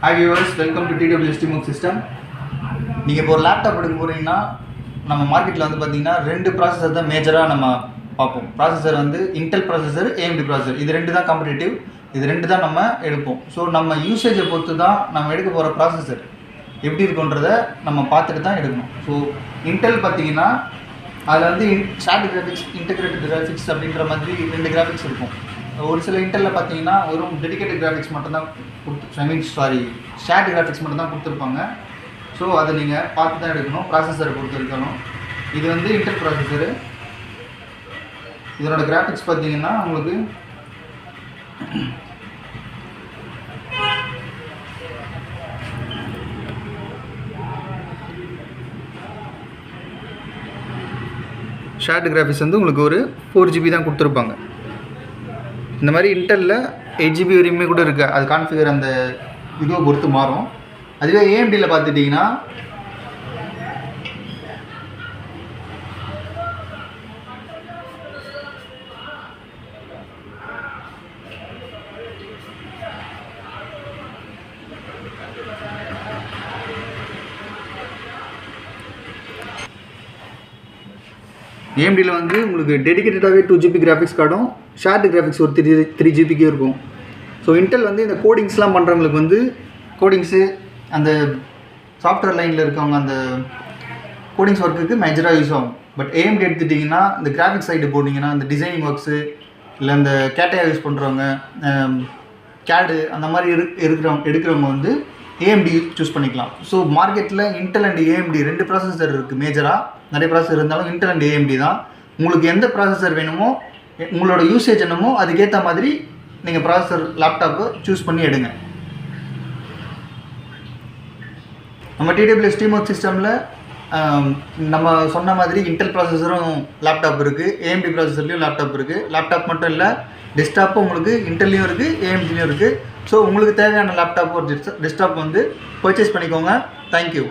Hi viewers, welcome to TWS Teamwork System. நீங்கள் இப்போ ஒரு லேப்டாப் எடுக்க போகிறீங்கன்னா நம்ம மார்க்கெட்டில் வந்து பார்த்தீங்கன்னா ரெண்டு ப்ராசஸர் தான் மேஜராக நம்ம பார்ப்போம். ப்ராசஸர் வந்து இன்டெல் ப்ராசஸர், AMD ப்ராசஸர், இது ரெண்டு தான் காம்படிட்டிவ், இது ரெண்டு தான் நம்ம எடுப்போம். ஸோ நம்ம யூசேஜை பொறுத்து தான் நம்ம எடுக்க போகிற ப்ராசஸர் எப்படி இருக்குன்றதை நம்ம பார்த்துட்டு தான் எடுக்கணும். ஸோ இன்டெல் பார்த்தீங்கன்னா அதில் வந்து ஷேர்ட் கிராஃபிக்ஸ், இன்டெகிரேட்டட் கிராஃபிக்ஸ் அப்படின்ற மாதிரி ரெண்டு கிராஃபிக்ஸ் இருக்கும். ஒரு சில இன்டெல்லில் பார்த்தீங்கன்னா ஒரு டெடிகேட்டட் கிராஃபிக்ஸ் மட்டும்தான் ஷேர்ட் கிராஃபிக்ஸ் மட்டும் தான் கொடுத்துருப்பாங்க. ஸோ அதை நீங்கள் பார்த்து தான் எடுக்கணும். ப்ராசஸரை பொறுத்து இருக்கணும். இது வந்து இன்டெல் ப்ராசஸரு. இதனோட கிராஃபிக்ஸ் பார்த்தீங்கன்னா உங்களுக்கு ஷேர்ட் கிராஃபிக்ஸ் வந்து உங்களுக்கு ஒரு 4GB தான் கொடுத்துருப்பாங்க. இந்த மாதிரி இன்டெல்லில் 8GB வரையுமே கூட இருக்குது. அது கான்ஃபிகர் அந்த இதுவை பொறுத்து மாறும். அதுவே AMDயில் பார்த்துட்டிங்கன்னா AMDயில் வந்து உங்களுக்கு டெடிகேட்டடாகவே 2GB கிராஃபிக்ஸ் கார்டும், ஷேர்டு கிராஃபிக்ஸ் ஒரு 3GB இருக்கும். ஸோ இன்டெல் வந்து இந்த கோடிங்ஸ்லாம் பண்ணுறவங்களுக்கு வந்து கோடிங்ஸு அந்த சாஃப்ட்வேர் லைனில் இருக்கவங்க அந்த கோடிங்ஸ் ஒர்க்குக்கு மேஜராக யூஸ் ஆகும். பட் AMD எடுத்துட்டிங்கன்னா இந்த கிராஃபிக்ஸ் சைடு போட்டிங்கன்னா இந்த டிசைனிங் ஒர்க்ஸு இல்லை இந்த கேட்டையாக யூஸ் பண்ணுறவங்க, கேடு அந்த மாதிரி எடுக்கிறவங்க வந்து AMD சூஸ் பண்ணிக்கலாம். ஸோ மார்க்கெட்டில் இன்டெல் அண்ட் AMD ரெண்டு ப்ராசஸர் இருக்குது. மேஜராக நிறைய ப்ராசஸர் இருந்தாலும் இன்டெல் அண்ட் AMD தான். உங்களுக்கு எந்த ப்ராசஸர் வேணுமோ, உங்களோட யூசேஜ் என்னமோ அதுக்கேற்ற மாதிரி நீங்கள் ப்ராசஸர் லேப்டாப்பை சூஸ் பண்ணி எடுங்க. நம்ம TWS Teamwork சிஸ்டமில் நம்ம சொன்ன மாதிரி இன்டெல் ப்ராசஸரும் லேப்டாப் இருக்குது, AMD ப்ராசஸர்லேயும் லேப்டாப் இருக்குது. லேப்டாப் மட்டும் இல்லை, டெஸ்க்டாப்பும் உங்களுக்கு இன்டெல்லையும் இருக்குது, AMDலையும் இருக்குது. ஸோ உங்களுக்கு தேவையான லேப்டாப் ஒரு டெஸ்க்டாப் வந்து பர்ச்சேஸ் பண்ணிக்கோங்க. தேங்க்யூ.